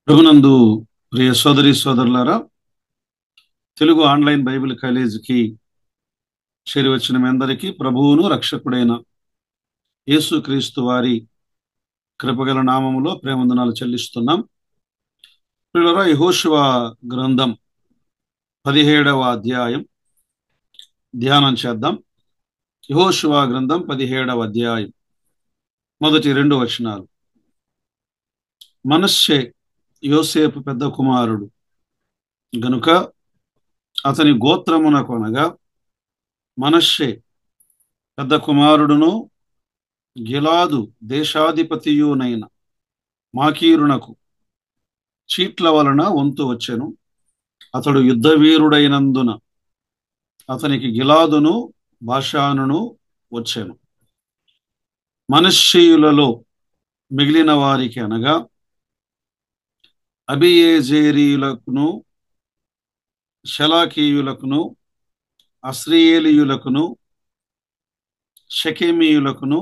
ప్రభునందు ప్రియ సోదరి సోదరులారా, తెలుగు ఆన్లైన్ బైబిల్ కాలేజీకి చేరి వచ్చిన మీ అందరికీ ప్రభువును రక్షకుడైన యేసుక్రీస్తు వారి కృపగల నామములో ప్రేమందనాలు చెల్లిస్తున్నాం. ప్రియులారా, యెహోషువ గ్రంథం 17వ అధ్యాయం ధ్యానం చేద్దాం. యెహోషువ గ్రంథం 17వ అధ్యాయం మొదటి 2 వచనాలు. మనష్షే యోసేపు పెద్ద కుమారుడు గనుక అతని గోత్రమునకొనగా మనష్షే పెద్ద కుమారుడును గిలాదు దేశాధిపతియునైన మాకీరునకు చీట్ల వలన వంతు వచ్చెను. అతడు యుద్ధవీరుడైనందున అతనికి గిలాదును బాషానును వచ్చెను. మనష్షీయులలో మిగిలిన వారికి అనగా అబియేజేరీయులకును షలాకీయులకును అస్రియేలీయులకును షెకెమీయులకును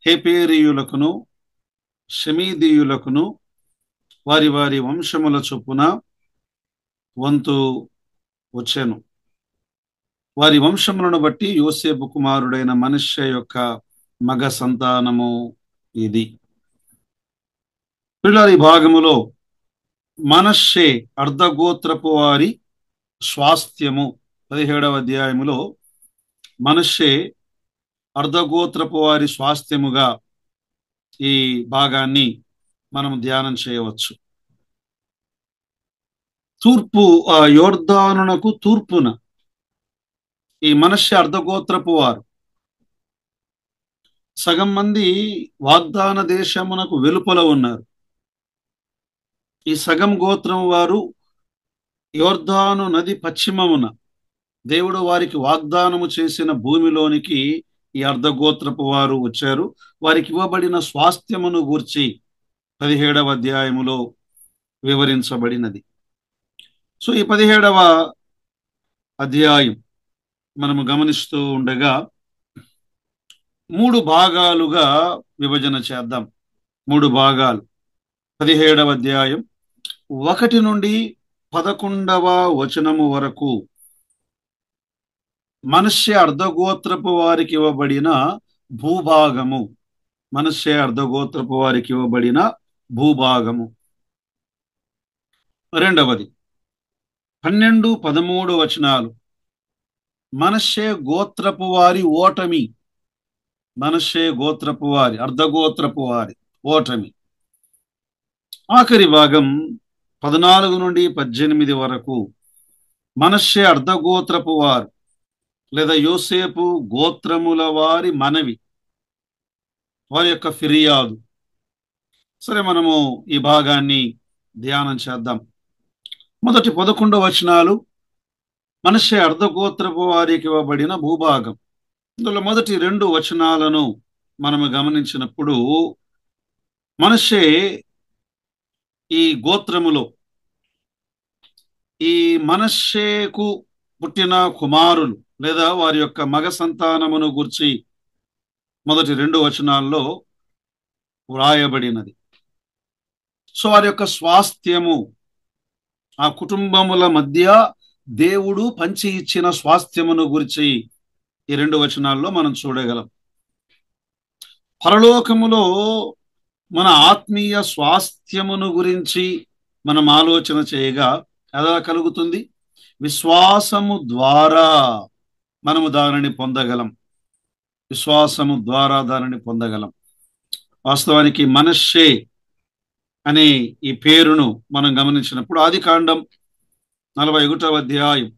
హేపేరీయులకును షమీదీయులకును వారి వారి వంశముల చొప్పున వంతు వచ్చెను. వారి వంశములను బట్టి యోసేపు కుమారుడైన మనష్షే యొక్క మగ సంతానము ఇది. పిల్లల ఈ భాగములో మనష్షే అర్ధగోత్రపు వారి స్వాస్థ్యము 17వ అధ్యాయములో మనష్షే అర్ధగోత్రపు వారి స్వాస్థ్యముగా ఈ భాగాన్ని మనం ధ్యానం చేయవచ్చు. తూర్పు యోర్దానునకు తూర్పున ఈ మనష్షే అర్ధగోత్రపు వారు. సగం మంది వాగ్దాన దేశమునకు వెలుపల ఉన్నారు. ఈ సగం గోత్రం వారు యోర్దాను నది పశ్చిమమున దేవుడు వారికి వాగ్దానము చేసిన భూమిలోనికి ఈ అర్ధగోత్రపు వారు వచ్చారు. వారికి ఇవ్వబడిన స్వాస్థ్యమును గూర్చి 17వ అధ్యాయములో వివరించబడినది. సో ఈ 17వ అధ్యాయం మనము గమనిస్తూ ఉండగా 3 భాగాలుగా విభజన చేద్దాం. 3 భాగాలు. 17వ అధ్యాయం 1 నుండి 11వ వచనము వరకు మనష్షే అర్ధగోత్రపు వారికి ఇవ్వబడిన భూభాగము. మనష్షే అర్ధగోత్రపు వారికి ఇవ్వబడిన భూభాగము. రెండవది 12, 13 వచనాలు మనష్షే గోత్రపు వారి ఓటమి. మనష్షే గోత్రపు వారి అర్ధగోత్రపు వారి ఓటమి. ఆఖరి భాగం 14 నుండి 18 వరకు మనష్షే అర్ధగోత్రపు వారు లేదా యోసేపు గోత్రముల వారి మనవి, వారి యొక్క ఫిర్యాదు. సరే, మనము ఈ భాగాన్ని ధ్యానం చేద్దాం. మొదటి 11 వచనాలు మనష్షే అర్ధగోత్రపు వారికి ఇవ్వబడిన భూభాగం. ఇందులో మొదటి 2 వచనాలను మనము గమనించినప్పుడు మనష్షే ఈ గోత్రములో ఈ మనష్షేకు పుట్టిన కుమారులు లేదా వారి యొక్క మగ సంతానమును గురించి మొదటి 2 వచనాల్లో వ్రాయబడినది. సో వారి యొక్క స్వాస్థ్యము, ఆ కుటుంబముల మధ్య దేవుడు పంచి ఇచ్చిన స్వాస్థ్యమును గురించి ఈ 2 వచనాల్లో మనం చూడగలం. పరలోకములో మన ఆత్మీయ స్వాస్థ్యమును గురించి మనం ఆలోచన చేయగా ఎలా కలుగుతుంది? విశ్వాసము ద్వారా మనము దానిని పొందగలం. విశ్వాసము ద్వారా దానిని పొందగలం. వాస్తవానికి మనష్షే అనే ఈ పేరును మనం గమనించినప్పుడు ఆదికాండం 41వ అధ్యాయం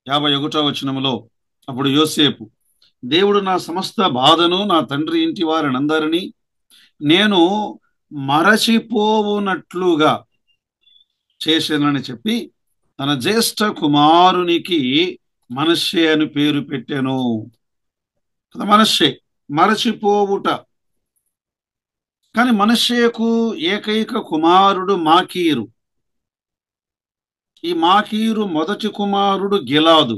51వ వచనములో అప్పుడు యోసేపు, దేవుడు నా సమస్త బాధను నా తండ్రి ఇంటి వారినందరినీ నేను మరచిపోవునట్లుగా చేశానని చెప్పి తన జ్యేష్ఠ కుమారునికి మనష్షే అని పేరు పెట్టాను. మనష్షే మరచిపోవుట. కానీ మనష్షేకు ఏకైక కుమారుడు మాకీరు. ఈ మాకీరు మొదటి కుమారుడు గిలాదు.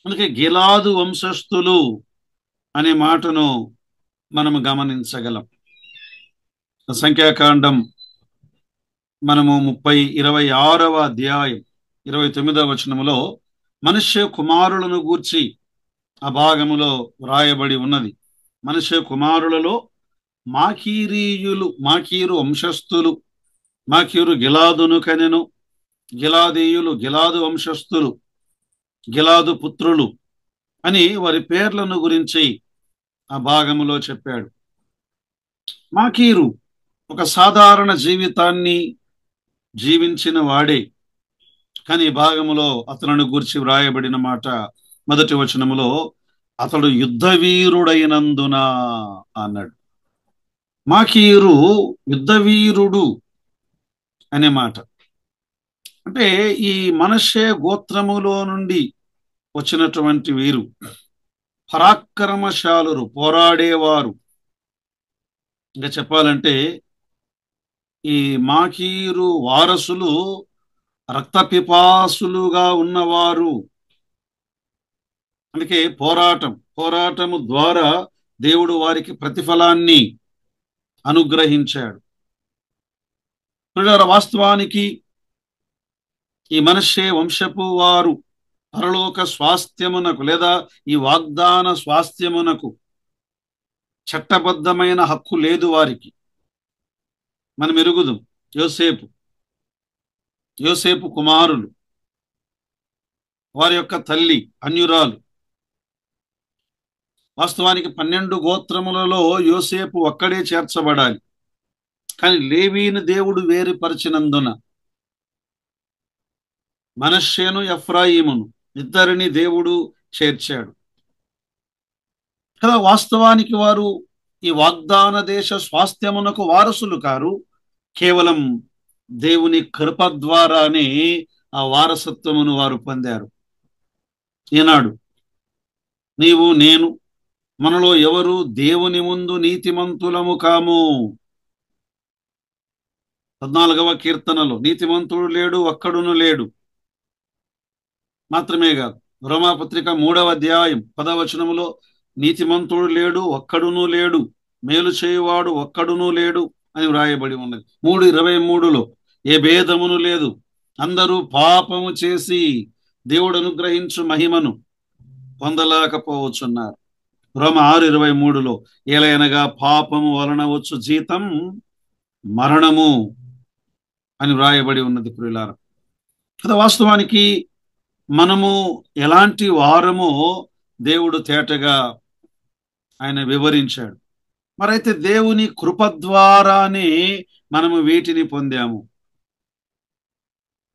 అందుకే గిలాదు వంశస్థులు అనే మాటను మనము గమనించగలం. సంఖ్యాకాండం మనము 26వ అధ్యాయం 29వ వచనములో మనుష్య కుమారులను గూర్చి ఆ భాగములో వ్రాయబడి ఉన్నది. మనుష్య కుమారులలో మాకీరు వంశస్థులు, మాకీరు గిలాదును కనెను, గిలాదీయులు గిలాదు వంశస్థులు, గిలాదు పుత్రులు అని వారి పేర్లను గురించి ఆ భాగములో చెప్పాడు. మాకీరు ఒక సాధారణ జీవితాన్ని జీవించిన వాడే, కానీ ఈ భాగములో అతను గూర్చి వ్రాయబడిన మాట మొదటి వచనములో అతడు యుద్ధవీరుడైనందున అన్నాడు. మాకీరు యుద్ధవీరుడు అనే మాట అంటే ఈ మనష్షే గోత్రములో నుండి వచ్చినటువంటి వీరు పరాక్రమశాలురు, పోరాడేవారు. ఇంకా చెప్పాలంటే ఈ మాకీరు వారసులు రక్తపిపాసులుగా ఉన్నవారు. అందుకే పోరాటము ద్వారా దేవుడు వారికి ప్రతిఫలాన్ని అనుగ్రహించాడు. వాస్తవానికి ఈ మనష్షే వంశపు వారు పరలోక స్వాస్థ్యమునకు లేదా ఈ వాగ్దాన స్వాస్థ్యమునకు చట్టబద్ధమైన హక్కు లేదు వారికి. మనం ఎరుగుదు యోసేపు కుమారులు, వారి యొక్క తల్లి అన్యురాలు. వాస్తవానికి 12 గోత్రములలో యోసేపు ఒక్కడే చేర్చబడాలి, కానీ లేవీని దేవుడు వేరుపరిచినందున మనష్షేను ఎఫ్రాయిమును ఇద్దరిని దేవుడు చేర్చాడు కదా. వాస్తవానికి వారు ఈ వాగ్దాన దేశ స్వాస్థ్యమునకు వారసులు కారు, కేవలం దేవుని కృప ద్వారానే ఆ వారసత్వమును వారు పొందారు. ఈనాడు నీవు నేను మనలో ఎవరు దేవుని ముందు నీతిమంతులము కాము. 14వ కీర్తనలో నీతిమంతుడు లేడు, ఒక్కడును లేడు. మాత్రమే కాదు, రోమాపత్రిక 3వ అధ్యాయం 10వ వచనములో నీతిమంతుడు లేడు, ఒక్కడును లేడు, మేలు చేయువాడు ఒక్కడును లేడు అని వ్రాయబడి ఉన్నది. 3:23లో ఏ భేదమును లేదు, అందరూ పాపము చేసి దేవుడు అనుగ్రహించు మహిమను పొందలేకపోవచ్చున్నారు. రోమ 6:23లో ఏలయనగా పాపము వలన వచ్చు జీతం మరణము అని వ్రాయబడి ఉన్నది. ప్రియులారా, కదా వాస్తవానికి మనము ఎలాంటి వారమో దేవుడు తేటగా ఆయన వివరించాడు. మరైతే దేవుని కృప ద్వారానే మనము వీటిని పొందాము.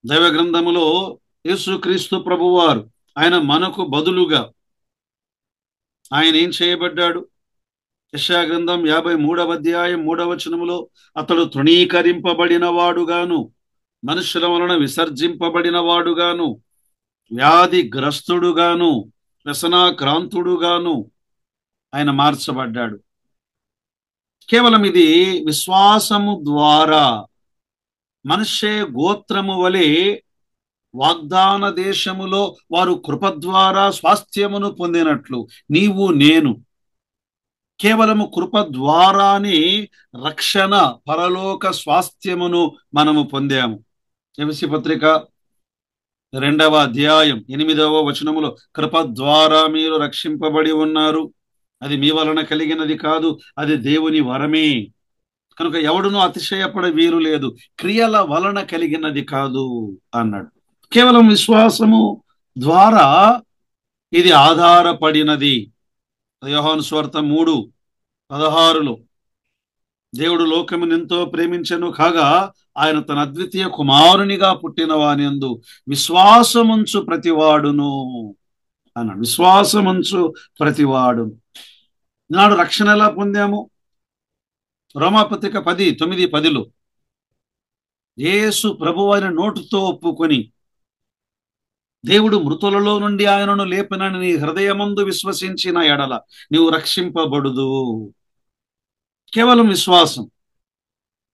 దైవ గ్రంథములో యేసుక్రీస్తు ప్రభువారు ఆయన మనకు బదులుగా ఆయన ఏం చేయబడ్డాడు? యెషయా గ్రంథం 53వ అధ్యాయం 3వ వచనములో అతడు తృణీకరింపబడిన వాడుగాను, మనుషుల వలన విసర్జింపబడిన వాడుగాను, వ్యాధిగ్రస్తుడుగాను, వ్యసనాక్రాంతుడుగాను ఆయన మార్చబడ్డాడు. కేవలం ఇది విశ్వాసము ద్వారా మనష్షే గోత్రము వలె వాగ్దాన దేశములో వారు కృప ద్వారా స్వాస్థ్యమును పొందినట్లు నీవు నేను కేవలము కృప ద్వారానే రక్షణ పరలోక స్వాస్థ్యమును మనము పొందాము. ఎఫెసీ పత్రిక 2వ అధ్యాయం 8వ వచనములో కృప ద్వారా మీరు రక్షింపబడి ఉన్నారు, అది మీ వలన కలిగినది కాదు, అది దేవుని వరమే, కనుక ఎవడునూ అతిశయపడ వీలు లేదు, క్రియల వలన కలిగినది కాదు అన్నాడు. కేవలం విశ్వాసము ద్వారా ఇది ఆధారపడినది. యోహాను సువార్త 3:16లో దేవుడు లోకమును ఎంతో ప్రేమించెను కాగా ఆయన తన అద్వితీయ కుమారునిగా పుట్టిన వానియందు విశ్వాసముంచు ప్రతివాడును అన్నాడు. విశ్వాసముంచు ప్రతివాడును. నాడు రక్షణ ఎలా పొందాము? రోమాపత్రిక 10:9-10లో యేసు ప్రభువైన నోటితో ఒప్పుకొని దేవుడు మృతులలో నుండి ఆయనను లేపినని నీ హృదయమందు విశ్వసించిన ఎడల నీవు రక్షింపబడుదు. కేవలం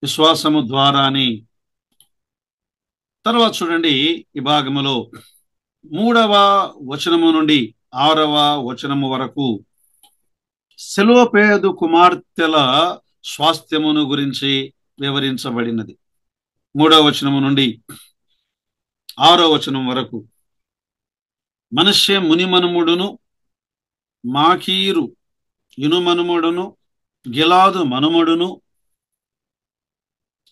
విశ్వాసము ద్వారానే. తర్వాత చూడండి, ఈ భాగములో 3వ వచనము నుండి 6వ వచనము వరకు సెలోపేదు కుమార్తెల స్వాస్థ్యమును గురించి వివరించబడినది. 3వ వచనము నుండి 6వ వచనం వరకు. మనష్షే మునిమనుముడును, మాకీరు ఇనుమనుముడును, గిలాదు మనుమడును,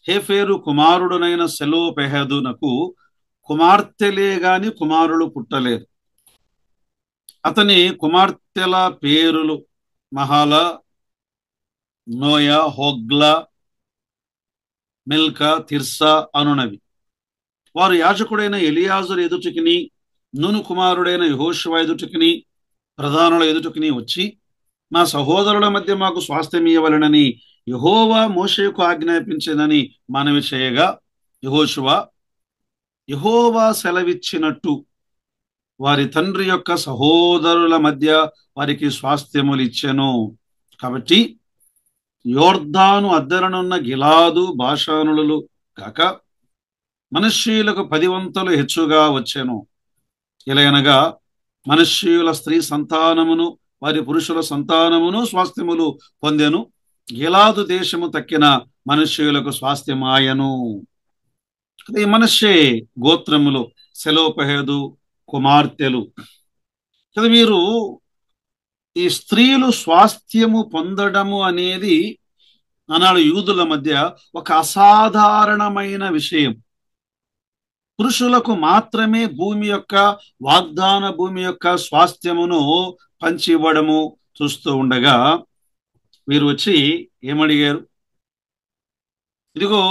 హేఫేరు కుమారుడునైన సెలోపెహదునకు కుమార్తెలే గాని కుమారులు పుట్టలేదు. అతని కుమార్తెల పేరులు మహాల, నోయ, హోగ్లా, మిల్కా, తిర్సా అనునవి. వారు యాజకుడైన ఎలియాజరు ఎదుటికిని, నూను కుమారుడైన యెహోషువ ఎదుటికిని, ప్రధానుల ఎదుటికిని వచ్చి, మా సహోదరుల మధ్య మాకు స్వాస్థ్యం ఇవ్వవలెనని యెహోవా మోషేకు ఆజ్ఞాపించినని మనవి చేయగా, యెహోవా సెలవిచ్చినట్టు వారి తండ్రి యొక్క సహోదరుల మధ్య వారికి స్వాస్థ్యములు ఇచ్చెను. కాబట్టి యోర్దాను అద్దరనున్న గిలాదు బాషానులు కాక మనష్షీయులకు 10 వంతులు హెచ్చుగా వచ్చెను. ఎలయనగా మనష్షీయుల స్త్రీ సంతానమును వారి పురుషుల సంతానమును స్వాస్థ్యములు పొందెను. గిలాదు దేశము తక్కిన మనష్షీయులకు స్వాస్థ్యమాయను. ఈ మనష్షే గోత్రములు సెలోపెహదు కుమార్తెలు కదా. మీరు ఈ స్త్రీలు స్వాస్థ్యము పొందడము అనేది ఆనాడు యూదుల మధ్య ఒక అసాధారణమైన విషయం. పురుషులకు మాత్రమే భూమి యొక్క వాగ్దాన భూమి యొక్క స్వాస్థ్యమును పంచి ఇవ్వడము చూస్తూ ఉండగా, వీరు వచ్చి ఏమడిగారు? ఇదిగో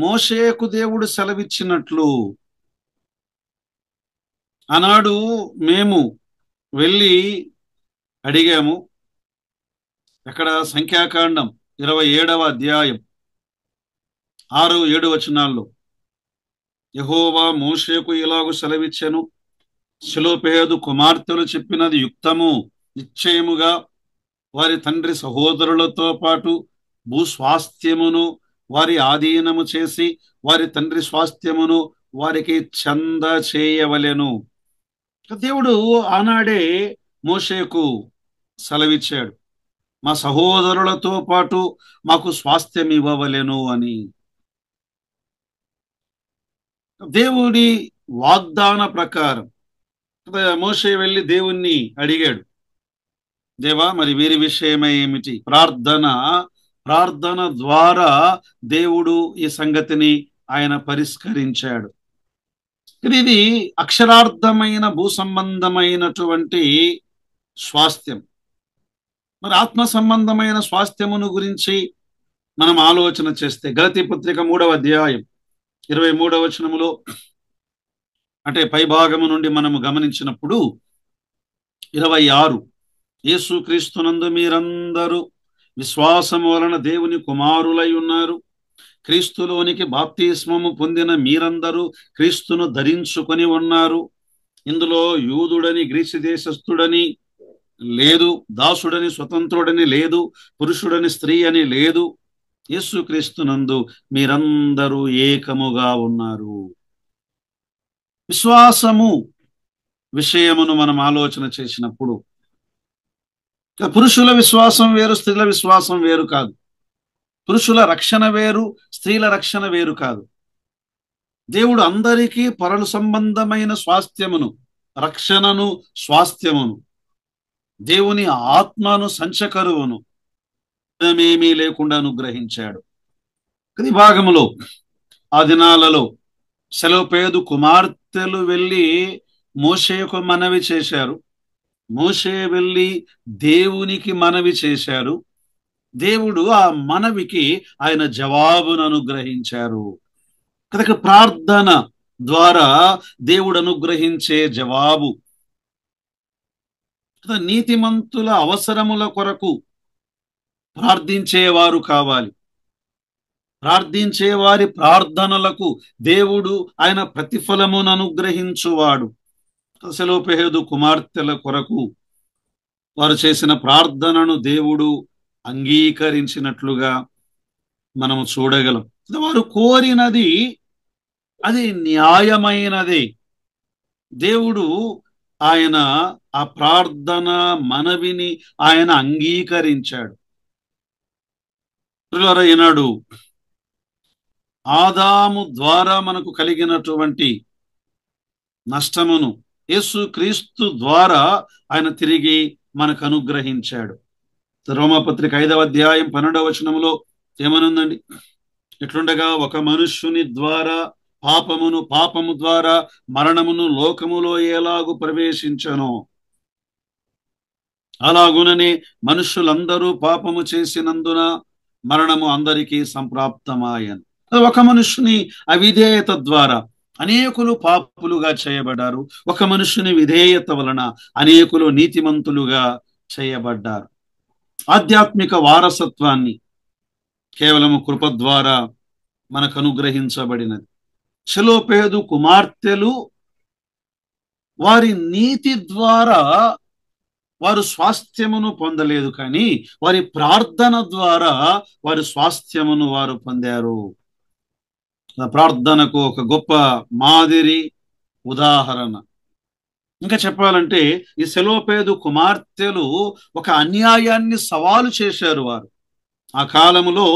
మోషేకు దేవుడు సెలవిచ్చినట్లు ఆనాడు మేము వెళ్ళి అడిగాము. ఎక్కడ? సంఖ్యాకాండం 27వ అధ్యాయం 6-7 వచనాల్లో యెహోవా మోషేకు ఇలాగు సెలవిచ్చెను, సెలోపెహదు కుమార్తెలు చెప్పినది యుక్తము, నిశ్చయముగా వారి తండ్రి సహోదరులతో పాటు భూస్వాస్థ్యమును వారి ఆధీనము చేసి వారి తండ్రి స్వాస్థ్యమును వారికి చంద చేయవలెను. దేవుడు ఆనాడే మోషేకు సెలవిచ్చాడు, మా సహోదరులతో పాటు మాకు స్వాస్థ్యం ఇవ్వవలెను అని. దేవుడి వాగ్దాన ప్రకారం మోషే వెళ్ళి దేవుణ్ణి అడిగాడు, దేవా మరి వీరి విషయమై ఏమిటి? ప్రార్థన ద్వారా దేవుడు ఈ సంగతిని ఆయన పరిష్కరించాడు. ఇది అక్షరార్థమైన భూ సంబంధమైనటువంటి స్వాస్థ్యం. మరి ఆత్మ సంబంధమైన స్వాస్థ్యమును గురించి మనం ఆలోచన చేస్తే గలతీ పత్రిక 3వ అధ్యాయం 23వ వచనములో, అంటే పై భాగము నుండి మనము గమనించినప్పుడు 26, యేసుక్రీస్తునందు మీరందరూ విశ్వాసము వలన దేవుని కుమారులై ఉన్నారు. క్రీస్తులోనికి బాప్తిస్మము పొందిన మీరందరూ క్రీస్తును ధరించుకొని ఉన్నారు. ఇందులో యూదుడని గ్రీసు దేశస్థుడని లేదు, దాసుడని స్వతంత్రుడని లేదు, పురుషుడని స్త్రీ అని లేదు. యేసుక్రీస్తునందు మీరందరూ ఏకముగా ఉన్నారు. విశ్వాసము విషయమును మనం ఆలోచన చేసినప్పుడు పురుషుల విశ్వాసం వేరు, స్త్రీల విశ్వాసం వేరు కాదు. పురుషుల రక్షణ వేరు, స్త్రీల రక్షణ వేరు కాదు. దేవుడు అందరికీ పరలు సంబంధమైన స్వాస్థ్యమును, రక్షణను, స్వాస్థ్యమును, దేవుని ఆత్మను, సంచకరువును ఏమీ లేకుండా అనుగ్రహించాడు. ఈ భాగములో ఆ దినాలలో సెలోపెహదు కుమార్తెలు వెళ్ళి మోషేకు మనవి చేశారు. మోషే వెళ్ళి దేవునికి మనవి చేశారు. దేవుడు ఆ మనవికి ఆయన జవాబును అనుగ్రహించారు. కనుక ప్రార్థన ద్వారా దేవుడు అనుగ్రహించే జవాబు. నీతిమంతుల అవసరముల కొరకు ప్రార్థించేవారు కావాలి. ప్రార్థించే వారి ప్రార్థనలకు దేవుడు ఆయన ప్రతిఫలమును అనుగ్రహించువాడు. సెలోపెహదు కుమార్తెల కొరకు వారు చేసిన ప్రార్థనను దేవుడు అంగీకరించినట్లుగా మనము చూడగలం. వారు కోరినది అది న్యాయమైనది. దేవుడు ఆయన ఆ ప్రార్థన మనవిని ఆయన అంగీకరించాడు. ప్రియులారా, ఈనాడు ఆదాము ద్వారా మనకు కలిగినటువంటి నష్టమును యేసు క్రీస్తు ద్వారా ఆయన తిరిగి మనకు అనుగ్రహించాడు. రోమాపత్రిక 5వ అధ్యాయం 12వ వచనములో ఏమనుందండి? ఎట్లుండగా ఒక మనుష్యుని ద్వారా పాపము ద్వారా మరణమును లోకములో ఎలాగు ప్రవేశించను, అలాగుననే మనుష్యులందరూ పాపము చేసినందున మరణము అందరికీ సంప్రాప్తమాయను. ఒక మనుష్యుని అవిధేయత ద్వారా అనేకులు పాపులుగా చేయబడ్డారు. ఒక మనుష్యుని విధేయత వలన అనేకులు నీతిమంతులుగా చేయబడ్డారు. ఆధ్యాత్మిక వారసత్వాన్ని కేవలము కృప ద్వారా మనకు అనుగ్రహించబడినది. సెలోపేదు కుమార్తెలు వారి నీతి ద్వారా వారు స్వాస్థ్యమును పొందలేదు, కానీ వారి ప్రార్థన ద్వారా వారి స్వాస్థ్యమును వారు పొందారు. ప్రార్థనకు ఒక గొప్ప మాదిరి ఉదాహరణ. ఇంకా చెప్పాలంటే ఈ సెలోపేదు కుమార్తెలు ఒక అన్యాయాన్ని సవాలు చేశారు. వారు ఆ కాలములో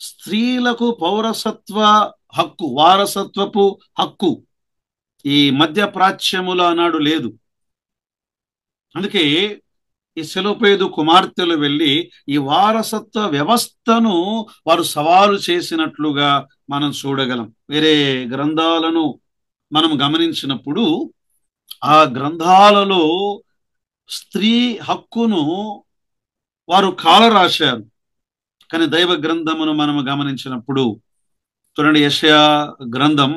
స్త్రీలకు పౌరసత్వ హక్కు, వారసత్వపు హక్కు ఈ మధ్య ప్రాచ్యముల నాడు లేదు. అందుకే ఈ సెలోపేదు కుమార్తెలు వెళ్ళి ఈ వారసత్వ వ్యవస్థను వారు సవాలు చేసినట్లుగా మనం చూడగలం. వేరే గ్రంథాలను మనం గమనించినప్పుడు ఆ గ్రంథాలలో స్త్రీ హక్కును వారు కాలరాశారు. కానీ దైవ గ్రంథమును మనము గమనించినప్పుడు చూడండి, యెషయా గ్రంథం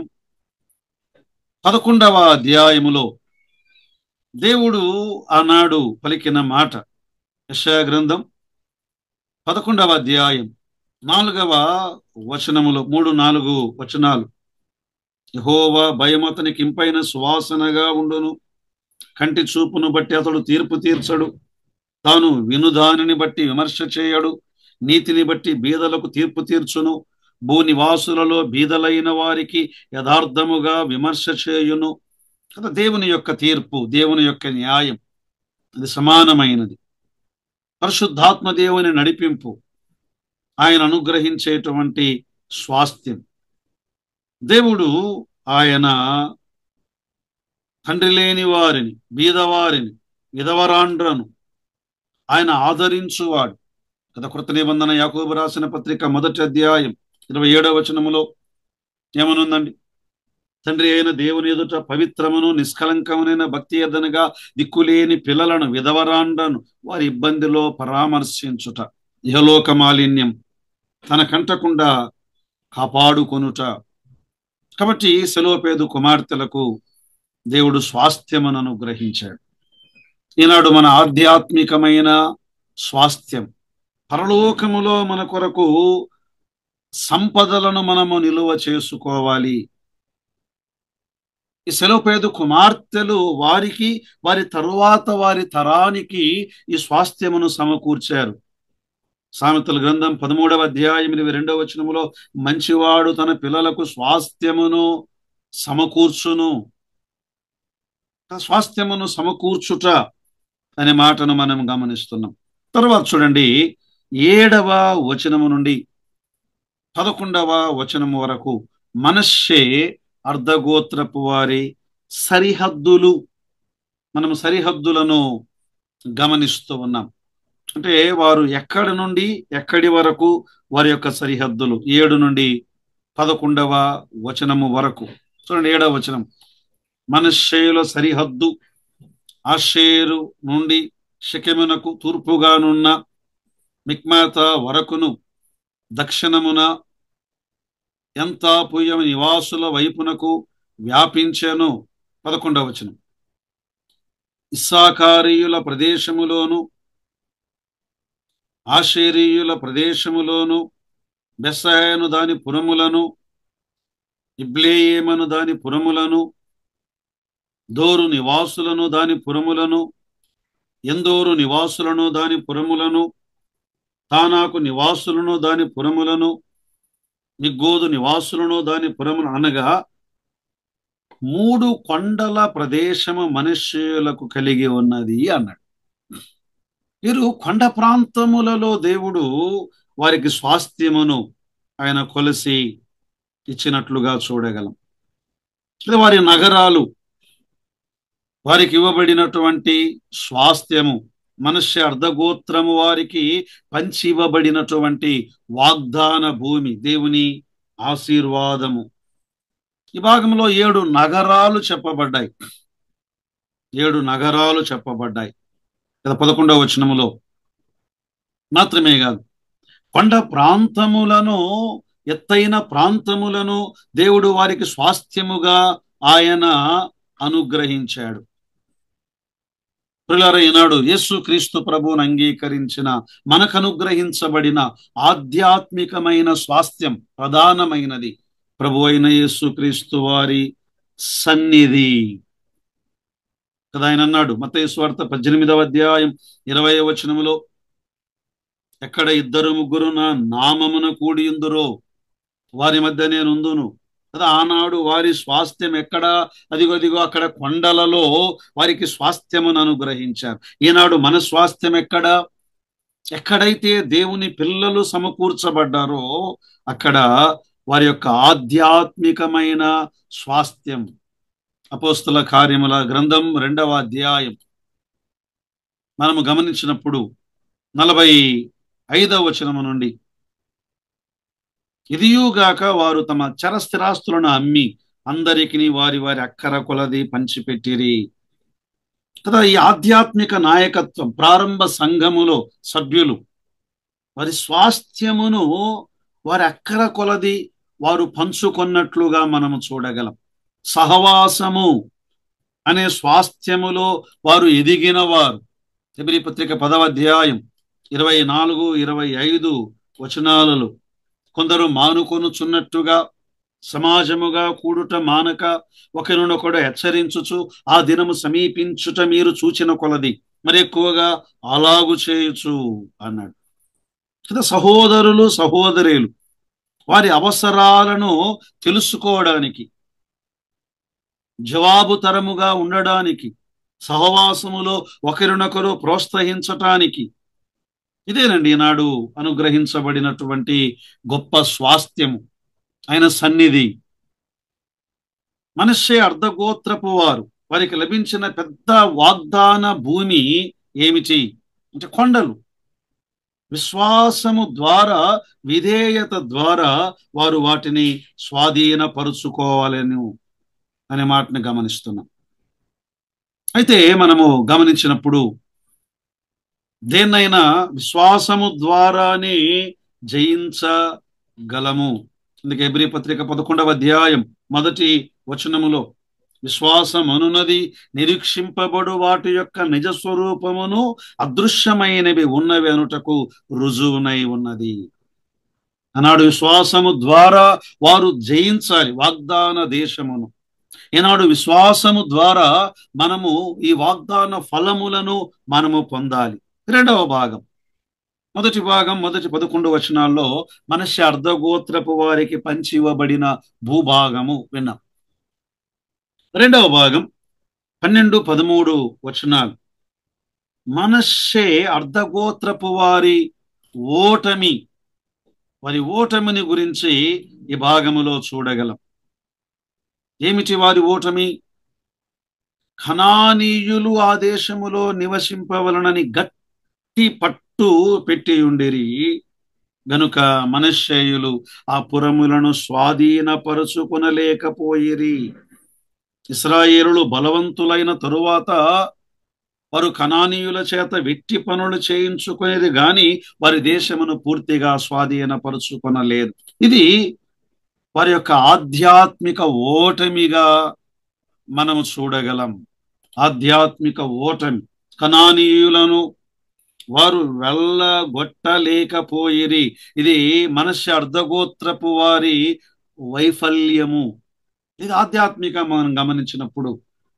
11వ అధ్యాయములో దేవుడు ఆనాడు పలికిన మాట. యెషయా గ్రంథం 11వ అధ్యాయం 4వ వచనములో 3-4 వచనాలు. యెహోవా భయము అతనికి ఇంపైన సువాసనగా ఉండును, కంటి చూపును బట్టి అతడు తీర్పు తీర్చడు, తాను వినుదానిని బట్టి విమర్శ చేయడు, నీతిని బట్టి బీదలకు తీర్పు తీర్చును, భూనివాసులలో బీదలైన వారికి యథార్థముగా విమర్శ చేయును. కదా, దేవుని యొక్క తీర్పు, దేవుని యొక్క న్యాయం అది సమానమైనది. పరిశుద్ధాత్మ దేవుని నడిపింపు, ఆయన అనుగ్రహించేటువంటి స్వాస్థ్యం. దేవుడు ఆయన తండ్రి లేని వారిని, బీదవారిని, విధవరాండ్రను ఆయన ఆదరించువాడు కదా. కృత నిబంధన యాకోబు రాసిన పత్రిక 1వ అధ్యాయం 27వ వచనములో ఏమనుందండి? తండ్రి అయిన దేవుని ఎదుట పవిత్రమును నిష్కలంకమునైన భక్తి ఎద్దనగా దిక్కులేని పిల్లలను, విధవరాండ్రను వారి ఇబ్బందిలో పరామర్శించుట, ఇహలోక మాలిన్యం తనకంటకుండా కాపాడుకొనుట. కాబట్టి సెలోపేదు కుమార్తెలకు దేవుడు స్వాస్థ్యమును అనుగ్రహించాడు. ఈనాడు మన ఆధ్యాత్మికమైన స్వాస్థ్యం, పరలోకములో మన కొరకు సంపదలను మనము నిలువ చేసుకోవాలి. ఈ సెలోపేదు కుమార్తెలు వారికి, వారి తరువాత వారి తరానికి ఈ స్వాస్థ్యమును సమకూర్చారు. సామెతల గ్రంథం 13వ అధ్యాయం 22వ వచనములో మంచివాడు తన పిల్లలకు స్వాస్థ్యమును సమకూర్చును. స్వాస్థ్యమును సమకూర్చుట అనే మాటను మనం గమనిస్తున్నాం. తర్వాత చూడండి, 7వ వచనము నుండి 11వ వచనము వరకు మనష్షే అర్ధగోత్రపు వారి సరిహద్దులు, మనం సరిహద్దులను గమనిస్తూ ఉన్నాం. అంటే వారు ఎక్కడి నుండి ఎక్కడి వరకు వారి యొక్క సరిహద్దులు. 7 నుండి 11వ వచనము వరకు చూడండి. 7వ వచనం, మనష్షేయుల సరిహద్దు ఆషేరు నుండి షెకెమునకు తూర్పుగానున్న మిక్మాత వరకును, దక్షిణమున ఎంతాపుయ నివాసుల వైపునకు వ్యాపించెను. 11వ వచనం, ఇస్సాకారీయుల ప్రదేశములోను ఆషేరీయుల ప్రదేశములోను బెస్సాయను దాని పురములను, ఇబ్లేయేమను దాని పురములను, దోరు నివాసులను దాని పురములను, ఎందోరు నివాసులను దాని పురములను, తానాకు నివాసులను దాని పురములను, మిగ్గోదు నివాసులను దాని పురములు, అనగా 3 కొండల ప్రదేశము మనుష్యులకు కలిగి ఉన్నది అన్నాడు. వీరు కొండ ప్రాంతములలో దేవుడు వారికి స్వాస్థ్యమును ఆయన కొలిసి ఇచ్చినట్లుగా చూడగలం. వారి నగరాలు, వారికి ఇవ్వబడినటువంటి స్వాస్థ్యము, మనష్య అర్ధగోత్రము వారికి పంచి ఇవ్వబడినటువంటి వాగ్దాన భూమి, దేవుని ఆశీర్వాదము. ఈ భాగంలో 7 నగరాలు చెప్పబడ్డాయి. 7 నగరాలు చెప్పబడ్డాయి కదా 11వ వచనములో. మాత్రమే కాదు, కొండ ప్రాంతములను, ఎత్తైన ప్రాంతములను దేవుడు వారికి స్వాస్థ్యముగా ఆయన అనుగ్రహించాడు. ప్రియులారా, ఈనాడు యేసు క్రీస్తు ప్రభువును అంగీకరించిన మనకు అనుగ్రహించబడిన ఆధ్యాత్మికమైన స్వాస్థ్యం ప్రధానమైనది ప్రభు అయిన యేసు క్రీస్తు వారి సన్నిధి కదా. ఆయన అన్నాడు మత్తయి సువార్త 18వ అధ్యాయం 20వ వచనములో, ఎక్కడ 2-3 నా నామమున కూడి ఉందురో వారి మధ్య నేను ఉందును కదా. ఆనాడు వారి స్వాస్థ్యం ఎక్కడ? అదిగో అక్కడ కొండలలో వారికి స్వాస్థ్యమును అనుగ్రహించారు. ఈనాడు మన స్వాస్థ్యం ఎక్కడ? ఎక్కడైతే దేవుని పిల్లలు సమకూర్చబడ్డారో అక్కడ వారి యొక్క ఆధ్యాత్మికమైన స్వాస్థ్యం. అపోస్తల కార్యముల గ్రంథం 2వ అధ్యాయం మనము గమనించినప్పుడు 45వ వచనము నుండి, ఇదియుగాక వారు తమ చరస్థిరాస్తులను అమ్మి అందరికి వారి వారి అక్కర కొలది పంచిపెట్టిరి కదా. ఈ ఆధ్యాత్మిక నాయకత్వం, ప్రారంభ సంఘములో సభ్యులు వారి స్వాస్థ్యమును వారి అక్కర కొలది వారు పంచుకొన్నట్లుగా మనము చూడగలం. సహవాసము అనే స్వాస్థ్యములో వారు ఎదిగిన వారు. హెబ్రీ పత్రిక 10వ అధ్యాయం 24-25 వచనాలలో, కొందరు మానుకొనుచున్నట్టుగా సమాజముగా కూడుట మానక ఒకరినొకడు హెచ్చరించుచు ఆ దినము సమీపించుట మీరు చూచిన కొలది మరి ఎక్కువగా అలాగు చేయుచు అన్నాడు కదా. సహోదరులు సహోదరులు వారి అవసరాలను తెలుసుకోవడానికి, జవాబుతరముగా ఉండడానికి, సహవాసములో ఒకరినొకరు ప్రోత్సహించటానికి, ఇదేనండి ఈనాడు అనుగ్రహించబడినటువంటి గొప్ప స్వాస్థ్యము, ఆయన సన్నిధి. మనష్షే అర్ధగోత్రపు వారు, వారికి లభించిన పెద్ద వాగ్దాన భూమి ఏమిటి అంటే కొండలు. విశ్వాసము ద్వారా, విధేయత ద్వారా వారు వాటిని స్వాధీనపరుచుకోవాలని అనే మాటని గమనిస్తున్నాం. అయితే మనము గమనించినప్పుడు దేన్నైనా విశ్వాసము ద్వారానే జయించగలము. అందుకే హెబ్రీ పత్రిక 11వ అధ్యాయం 1వ వచనములో, విశ్వాసం అనున్నది నిరీక్షింపబడు వాటి యొక్క నిజ స్వరూపమును అదృశ్యమైనవి ఉన్నవి అనుటకు రుజువునై ఉన్నది అన్నాడు. విశ్వాసము ద్వారా వారు జయించాలి వాగ్దాన దేశమును. ఈనాడు విశ్వాసము ద్వారా మనము ఈ వాగ్దాన ఫలములను మనము పొందాలి. 2వ భాగం, మొదటి 11 వచనాల్లో మనష్య అర్ధగోత్రపు వారికి పంచి ఇవ్వబడిన భూభాగము విన్నాం. 2వ భాగం 12-13 వచనాలు మనష్షే అర్ధగోత్రపు వారి ఓటమిని గురించి ఈ భాగములో చూడగలం. ఏమిటి వారి ఓటమి? కనానీయులు ఆ దేశములో నివసింపవలనని గట్టి పట్టు పెట్టి ఉండిరి గనుక మనష్షేయులు ఆ పురములను స్వాధీనపరుచుకొనలేకపోయిరి. ఇశ్రాయేలులు బలవంతులైన తరువాత వారు కనానీయుల చేత వెట్టి పనులు చేయించుకునేది గాని వారి దేశమును పూర్తిగా స్వాధీనపరుచుకొనలేదు. ఇది వారి యొక్క ఆధ్యాత్మిక ఓటమిగా మనము చూడగలం. ఆధ్యాత్మిక ఓటమి. కనానీయులను వారు వెళ్ళగొట్టలేకపోయిరి. ఇది మనష్య అర్ధగోత్రపు వారి వైఫల్యము. ఇది ఆధ్యాత్మిక మనం గమనించినప్పుడు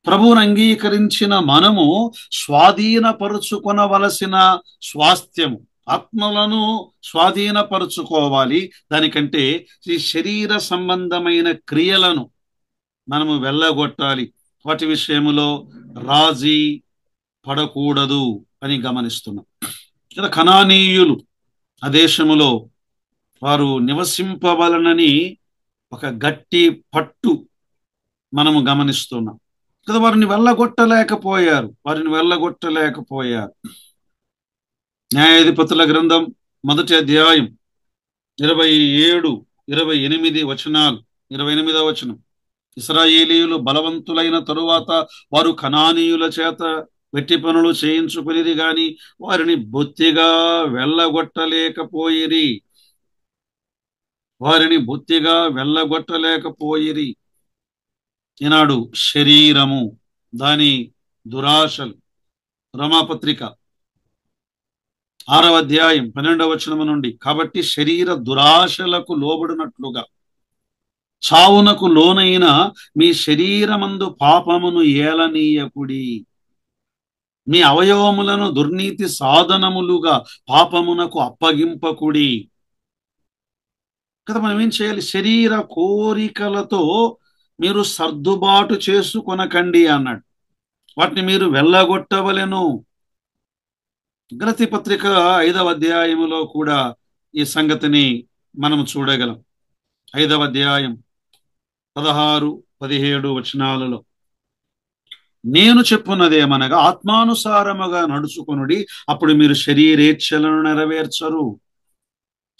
ప్రభువును అంగీకరించిన మనము స్వాధీనపరుచుకొనవలసిన స్వాస్థ్యము, ఆత్మలను స్వాధీనపరుచుకోవాలి. దానికంటే ఈ శరీర సంబంధమైన క్రియలను మనము వెళ్ళగొట్టాలి. వాటి విషయములో రాజీ పడకూడదు అని గమనిస్తున్నాం. కనానీయులు ఆ దేశములో వారు నివసింపవలనని ఒక గట్టి పట్టు మనము గమనిస్తున్నాం కదా. వారిని వెళ్ళగొట్టలేకపోయారు. న్యాయాధిపతుల గ్రంథం 1వ అధ్యాయం 27, 28 వచనాలు. 28వ వచనం, ఇశ్రాయేలీయులు బలవంతులైన తరువాత వారు కనానీయుల చేత వెట్టి పనులు చేయించుకునేది గాని వారిని బొత్తిగా వెళ్ళగొట్టలేకపోయిరి. ఈనాడు శరీరము, దాని దురాశలు. రోమాపత్రిక 6వ అధ్యాయం 12వ వచనము నుండి, కాబట్టి శరీర దురాశలకు లోబడినట్లుగా చావునకు లోనైన మీ శరీరమందు పాపమును ఏలనీయకుడి. మీ అవయవములను దుర్నీతి సాధనములుగా పాపమునకు అప్పగింపకుడి. కదా, మనం ఏం చేయాలి? శరీర కోరికలతో మీరు సర్దుబాటు చేసుకొనకండి అన్నాడు. వాటిని మీరు వెళ్ళగొట్టవలెను. గలతీ పత్రిక 5వ అధ్యాయములో కూడా ఈ సంగతిని మనం చూడగలం. 5వ అధ్యాయం 16, 17 వచనాలలో, నేను చెప్పున్నదేమనగా ఆత్మానుసారముగా నడుచుకొనుడి, అప్పుడు మీరు శరీరేచ్ఛలను నెరవేర్చరు.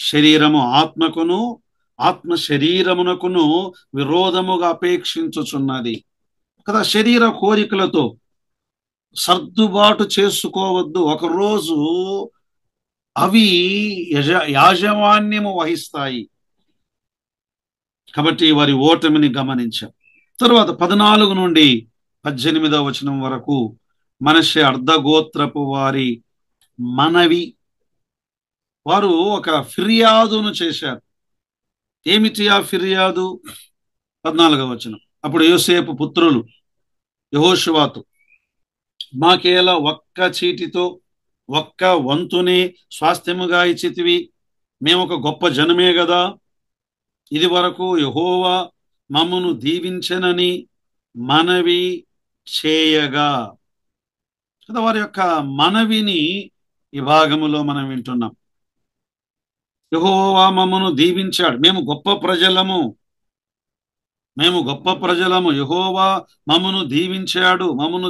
శరీరము ఆత్మకును, ఆత్మ శరీరమునకును విరోధముగా అపేక్షించుచున్నది కదా. శరీర కోరికలతో సర్దుబాటు చేసుకోవద్దు. ఒకరోజు అవి యాజమాన్యము వహిస్తాయి. కాబట్టి వారి ఓటమిని గమనించాం. తరువాత 14 నుండి 18వ వచనం వరకు మనష్షే అర్ధగోత్రపు వారి మనవి. వారు ఒక ఫిర్యాదును చేశారు. ఏమిటి ఆ ఫిర్యాదు? 14వ వచనం, అప్పుడు యోసేపు పుత్రులు యెహోషువతో, మాకేలా ఒక్క చీటితో ఒక్క వంతునే స్వాస్థ్యముగా ఇచ్చితివి? మేము ఒక గొప్ప జనమే గదా. ఇది వరకు యెహోవా మమ్మను దీవించెనని మనవి చేయగా కదా. వారి యొక్క మనవిని ఈ భాగములో మనం వింటున్నాం. యెహోవా మమ్మను దీవించాడు, మేము గొప్ప ప్రజలము, యెహోవా మమ్మను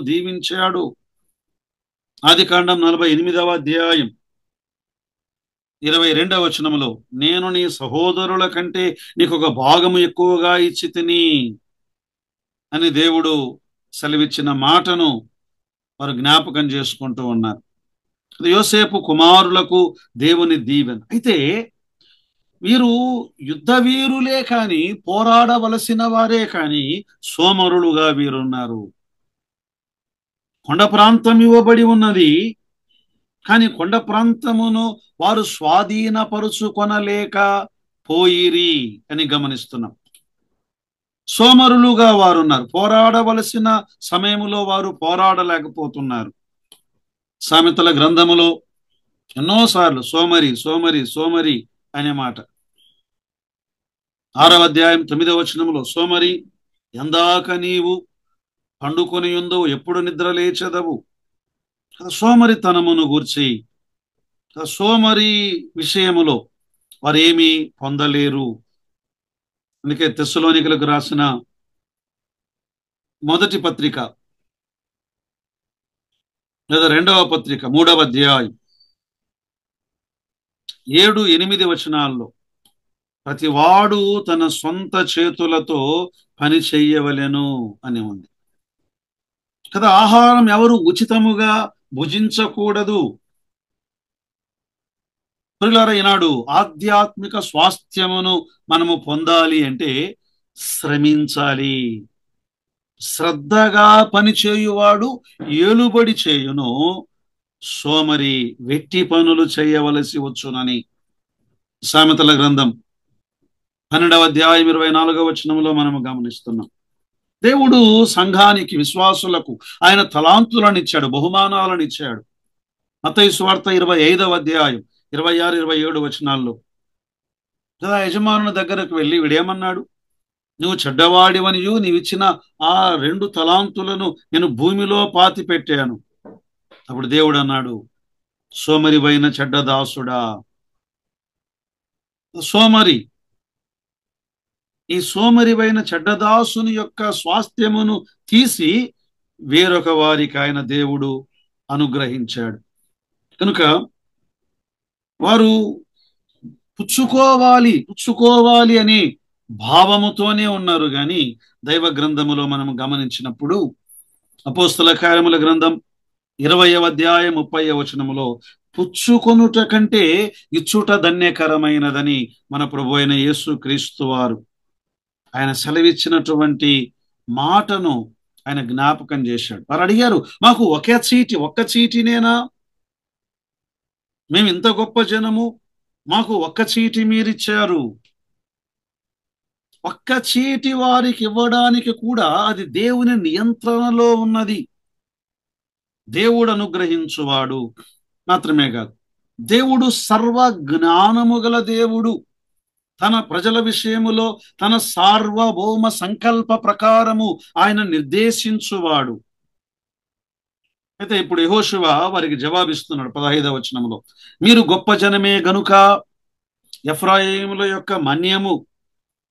దీవించాడు. ఆదికాండం 48వ అధ్యాయం 22వ వచనములో, నేను నీ సహోదరుల కంటే నీకు ఒక భాగము ఎక్కువగా ఇచ్చి తిని అని దేవుడు సెలవిచ్చిన మాటను వారు జ్ఞాపకం చేసుకుంటూ ఉన్నారు. యోసేపు కుమారులకు దేవుని దీవెన. అయితే వీరు యుద్ధ వీరులే కాని, పోరాడవలసిన వారే కాని సోమరులుగా వీరున్నారు. కొండ ప్రాంతం ఇవ్వబడి ఉన్నది, కానీ కొండ ప్రాంతమును వారు స్వాధీనపరుచుకొనలేక పోయిరి అని గమనిస్తున్నాం. సోమరులుగా వారున్నారు. పోరాడవలసిన సమయంలో వారు పోరాడలేకపోతున్నారు. సామెతల గ్రంథములో ఎన్నోసార్లు సోమరి అనే మాట. 6వ అధ్యాయం 9వ వచనములో, సోమరి, ఎందాక నీవు పండుకొని ఉందవు, ఎప్పుడు నిద్ర లేచెదవు. సోమరితనమును గూర్చి, సోమరి విషయములో వారేమీ పొందలేరు. అందుకే తెస్సలోనికలకు రాసిన మొదటి పత్రిక లేదా 2వ పత్రిక 3వ అధ్యాయం 7, 8 వచనాల్లో, ప్రతివాడు తన సొంత చేతులతో పని చెయ్యవలెను అని ఉంది కదా. ఆహారం ఎవరు ఉచితముగా భుజించకూడదు. ప్రియులారా, ఈనాడు ఆధ్యాత్మిక స్వాస్థ్యమును మనము పొందాలి అంటే శ్రమించాలి. శ్రద్ధగా పనిచేయువాడు ఏలుబడి చేయును, సోమరి వెట్టి పనులు చేయవలసి వచ్చునని సామెతల గ్రంథం 12వ అధ్యాయం 24వ వచనంలో మనము గమనిస్తున్నాం. దేవుడు సంఘానికి, విశ్వాసులకు ఆయన తలాంతులను ఇచ్చాడు, బహుమానాలను ఇచ్చాడు. మత్తయి సువార్త 25వ అధ్యాయం 26, 27 వచనాల్లో కదా, యజమానుని దగ్గరకు వెళ్ళి వీడేమన్నాడు? నువ్వు చెడ్డవాడివనియు నీవిచ్చిన ఆ 2 తలాంతులను నేను భూమిలో పాతి పెట్టాను. అప్పుడు దేవుడు అన్నాడు, సోమరివైన చెడ్డ దాసుడా, సోమరి, ఈ సోమరివైన చెడ్డదాసుని యొక్క స్వాస్థ్యమును తీసి వేరొక వారికి ఆయన దేవుడు అనుగ్రహించాడు. కనుక వారు పుచ్చుకోవాలి అనే భావముతోనే ఉన్నారు. కానీ దైవ గ్రంథములో మనం గమనించినప్పుడు అపోస్తల కార్యముల గ్రంథం 20వ అధ్యాయం 30వ వచనములో పుచ్చుకొనుట కంటే ఇచ్చుట ధన్యకరమైనదని మన ప్రభు అయిన యేసు క్రీస్తు వారు ఆయన సెలవిచ్చినటువంటి మాటను ఆయన జ్ఞాపకం చేశాడు. వారు అడిగారు, మాకు ఒక్క చీటినేనా? మేము ఇంత గొప్ప జనము, మాకు ఒక్క చీటి మీరిచ్చారు. ఒక్క చీటి వారికి ఇవ్వడానికి కూడా అది దేవుని నియంత్రణలో ఉన్నది. దేవుడు అనుగ్రహించువాడు మాత్రమే కాదు, దేవుడు సర్వ జ్ఞానము గల దేవుడు. తన ప్రజల విషయములో తన సార్వభౌమ సంకల్ప ప్రకారము ఆయన నిర్దేశించువాడు. అయితే ఇప్పుడు యెహోషువ వారికి జవాబిస్తున్నాడు 15వ వచనంలో, మీరు గొప్ప జనమే గనుక ఎఫ్రాయిముల యొక్క మన్యము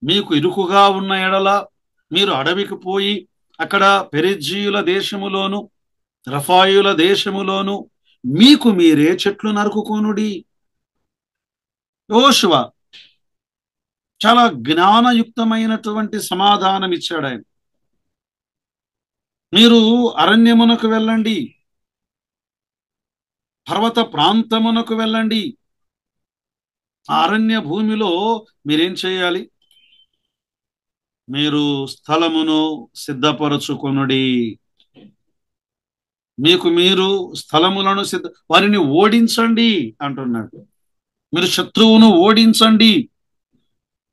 మీకు ఇరుకుగా ఉన్న ఎడల మీరు అడవికి పోయి అక్కడ పెరిజ్జీయుల దేశములోను రఫాయుల దేశములోను మీకు మీరే చెట్లు నరుకుకొనుడి. యెహోషువ చాలా జ్ఞానయుక్తమైనటువంటి సమాధానం ఇచ్చాడు ఆయన. మీరు అరణ్యమునకు వెళ్ళండి, పర్వత ప్రాంతమునకు వెళ్ళండి. ఆ అరణ్య భూమిలో మీరేం చేయాలి? మీరు స్థలమును సిద్ధపరచుకొనుడి. మీకు మీరు స్థలములను వారిని ఓడించండి అంటున్నాడు. మీరు శత్రువును ఓడించండి,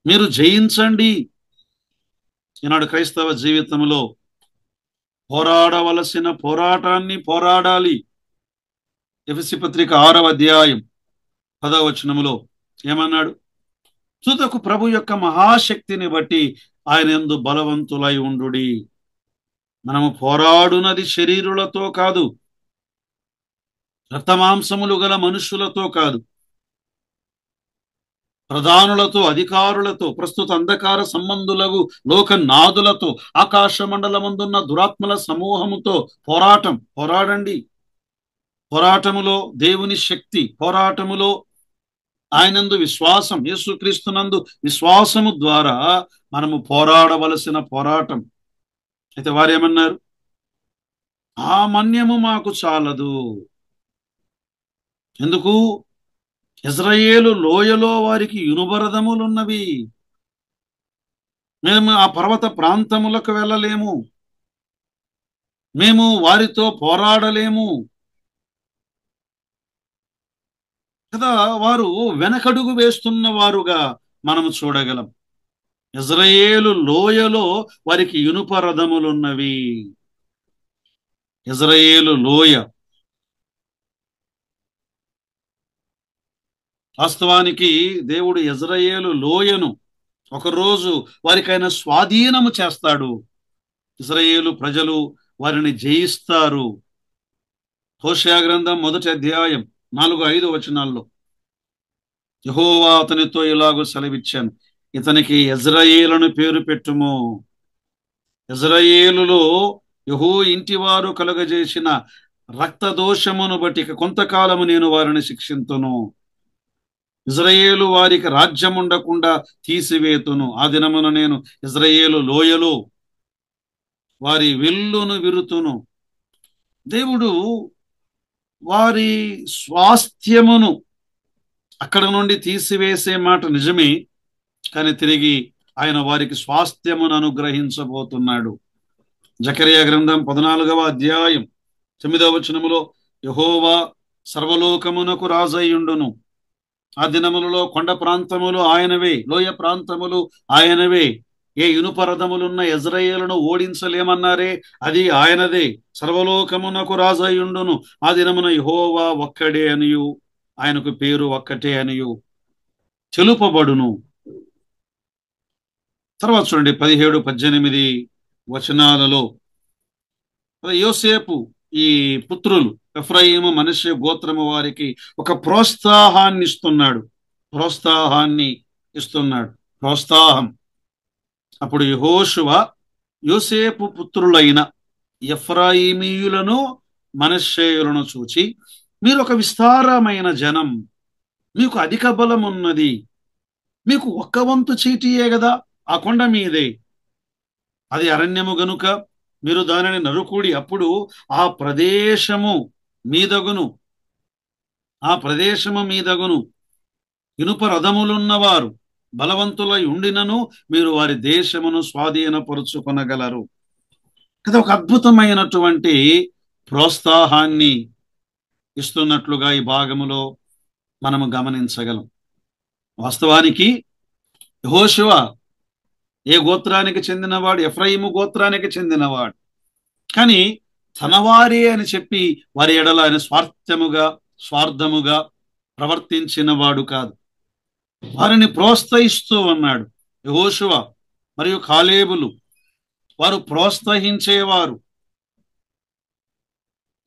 మీరు జయించండి. ఈనాడు క్రైస్తవ జీవితంలో పోరాడవలసిన పోరాటాన్ని పోరాడాలి. ఎఫెసీ పత్రిక 6వ అధ్యాయం 10వ వచనములో ఏమన్నాడు? తుదకు ప్రభు యొక్క మహాశక్తిని బట్టి ఆయన యందు బలవంతులై ఉండుడి. మనము పోరాడునది శరీరులతో కాదు, రక్తమాంసములు గల మనుషులతో కాదు, ప్రధానులతో, అధికారులతో, ప్రస్తుత అంధకార సంబంధులకు లోకనాథులతో, ఆకాశ మండలమందున్న దురాత్మల సమూహముతో పోరాడండి. పోరాటములో దేవుని శక్తి, పోరాటములో ఆయనందు విశ్వాసం, యేసుక్రీస్తునందు విశ్వాసము ద్వారా మనము పోరాడవలసిన పోరాటం. అయితే వారేమన్నారు? ఆ మన్యము మాకు చాలదు. ఎందుకు? ఇజ్రాయేలు లోయలో వారికి ఇనుబరదములున్నవి. మేము ఆ పర్వత ప్రాంతములకు వెళ్ళలేము, మేము వారితో పోరాడలేము కదా. వారు వెనకడుగు వేస్తున్న వారుగా మనము చూడగలం. ఇజ్రాయేలు లోయలో వారికి ఇనుప రథములున్నవి. ఇజ్రాయేలు లోయ వాస్తవానికి దేవుడు ఇజ్రాయేలు లోయను ఒకరోజు వారికైనా స్వాధీనము చేస్తాడు. ఇజ్రాయేలు ప్రజలు వారిని జయిస్తారు. హోషేయ గ్రంథం 1వ అధ్యాయం 4-5 వచనాల్లో యెహోవా అతనితో ఇలాగూ సెలవిచ్చాను, ఇతనికి యెజ్రెయేలు పేరు పెట్టుము. యెజ్రెయేలులో యెహూ ఇంటి వారు కలుగజేసిన రక్త దోషమును బట్టి కొంతకాలము నేను వారిని శిక్షింతును. ఇజ్రాయేలు వారికి రాజ్యం ఉండకుండా తీసివేతును. ఆ దినమున నేను ఇజ్రాయేలు లోయలో వారి విల్లును విరుతును. దేవుడు వారి స్వాస్థ్యమును అక్కడ నుండి తీసివేసే మాట నిజమే, కానీ తిరిగి ఆయన వారికి స్వాస్థ్యమును అనుగ్రహించబోతున్నాడు. జకరియా గ్రంథం 14వ అధ్యాయం 9వ వచనములో యెహోవా సర్వలోకమునకు రాజయ్యుండును. ఆ దినములలో కొండ ప్రాంతములు ఆయనవే, లోయ ప్రాంతములు ఆయనవే. ఏ ఇనుపరథములున్న యెజ్రెయేలును ఓడించలేమన్నారే, అది ఆయనదే. సర్వలోకమునకు రాజయ్యుండును. ఆ దినమున యెహోవా ఒక్కడే అనియు, ఆయనకు పేరు ఒక్కటే అనియు తెలుపబడును. తర్వాత చూడండి 17-18 వచనాలలో యోసేపు ఈ పుత్రులు ఎఫ్రాయిము మనష్షే గోత్రము వారికి ఒక ప్రోత్సాహాన్ని ఇస్తున్నాడు. ప్రోత్సాహాన్ని ఇస్తున్నాడు, ప్రోత్సాహం. అప్పుడు యెహోషువ యోసేపు పుత్రులైన ఎఫ్రాయిమీయులను మనష్షేయులను చూచి, మీరు ఒక విస్తారమైన జనం, మీకు అధిక బలం ఉన్నది, మీకు ఒక్క వంతు చీటియే కదా ఆ కొండ మీదే, అది అరణ్యము గనుక మీరు దానిని నరుకుడి, అప్పుడు ఆ ప్రదేశము మీదగును ఆ ప్రదేశము మీదగును ఇనుప రథములున్నవారు బలవంతులై ఉండినను మీరు వారి దేశమును స్వాధీనపరుచుకొనగలరు కదా. ఒక అద్భుతమైనటువంటి ప్రోత్సాహాన్ని ఇస్తున్నట్లుగా ఈ భాగములో మనము గమనించగలం. వాస్తవానికి యెహోషువ ఏ గోత్రానికి చెందినవాడు? ఎఫ్రాయిము గోత్రానికి చెందినవాడు. కానీ తనవారే అని చెప్పి వారి ఎడల ఆయన స్వార్థముగా ప్రవర్తించిన వాడు కాదు. వారిని ప్రోత్సహిస్తూ ఉన్నాడు. యెహోషువ మరియు కాలేబులు వారు ప్రోత్సహించేవారు,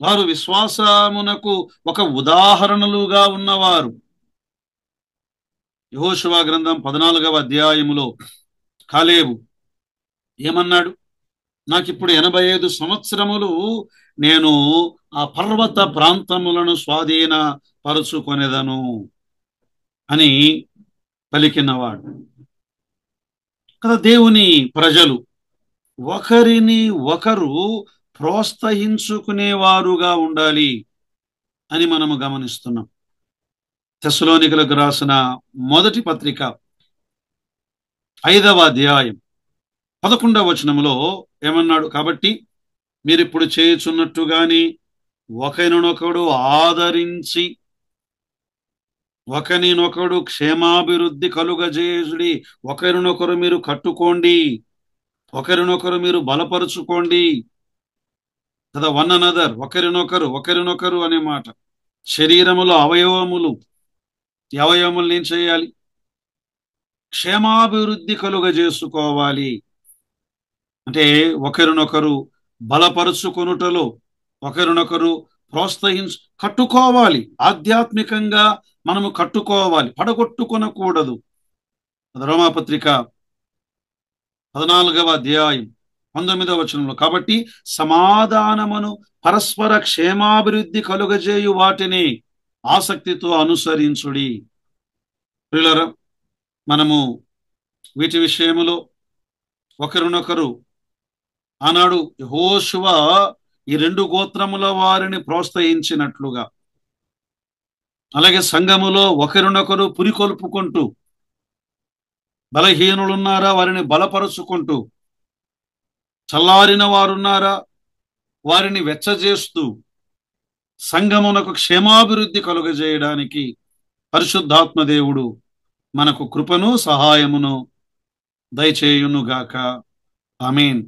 వారు విశ్వాసమునకు ఒక ఉదాహరణలుగా ఉన్నవారు. యెహోషువ గ్రంథం 14వ అధ్యాయములో కాలేబు ఏమన్నాడు? నాకిప్పుడు 85 సంవత్సరములు, నేను ఆ పర్వత ప్రాంతములను స్వాధీనపరుచుకొనేదను అని పలికినవాడు కదా. దేవుని ప్రజలు ఒకరిని ఒకరు ప్రోత్సహించుకునేవారుగా ఉండాలి అని మనము గమనిస్తున్నాం. తెస్సలోనికలకు రాసిన మొదటి పత్రిక 5వ అధ్యాయం 11వ వచనములో ఏమన్నాడు? కాబట్టి మీరిప్పుడు చేయుచున్నట్టుగాని ఒకరినొకడు ఆదరించి ఒకరినొకడు క్షేమాభివృద్ధి కలుగజేయుడి, ఒకరినొకరు మీరు కట్టుకోండి, ఒకరినొకరు మీరు బలపరుచుకోండి కదా. వన్ అనదర్, ఒకరినొకరు అనే మాట. శరీరములో అవయవములు ఏం చేయాలి? క్షేమాభివృద్ధి కలుగజేసుకోవాలి. అంటే ఒకరినొకరు బలపరుచుకొనుటలో ఒకరినొకరు కట్టుకోవాలి. ఆధ్యాత్మికంగా మనము కట్టుకోవాలి, పడగొట్టుకొనకూడదు. రోమాపత్రిక 14వ అధ్యాయం 19వ వచనంలో, కాబట్టి సమాధానమును పరస్పర క్షేమాభివృద్ధి కలుగజేయు వాటిని ఆసక్తితో అనుసరించుడి. ప్రియులారా, మనము వీటి విషయములో ఒకరినొకరు ఆనాడు యెహోషువ ఈ 2 గోత్రముల వారిని ప్రోత్సహించినట్లుగా, అలాగే సంఘములో ఒకరినొకరు పురికొల్పుకుంటూ, బలహీనులున్నారా వారిని బలపరుచుకుంటూ, చల్లారిన వారున్నారా వారిని వెచ్చజేస్తూ, సంఘమునకు క్షేమాభివృద్ధి కలుగజేయడానికి పరిశుద్ధాత్మ దేవుడు మనకు కృపను సహాయమును దయచేయునుగాక. ఆమేన్.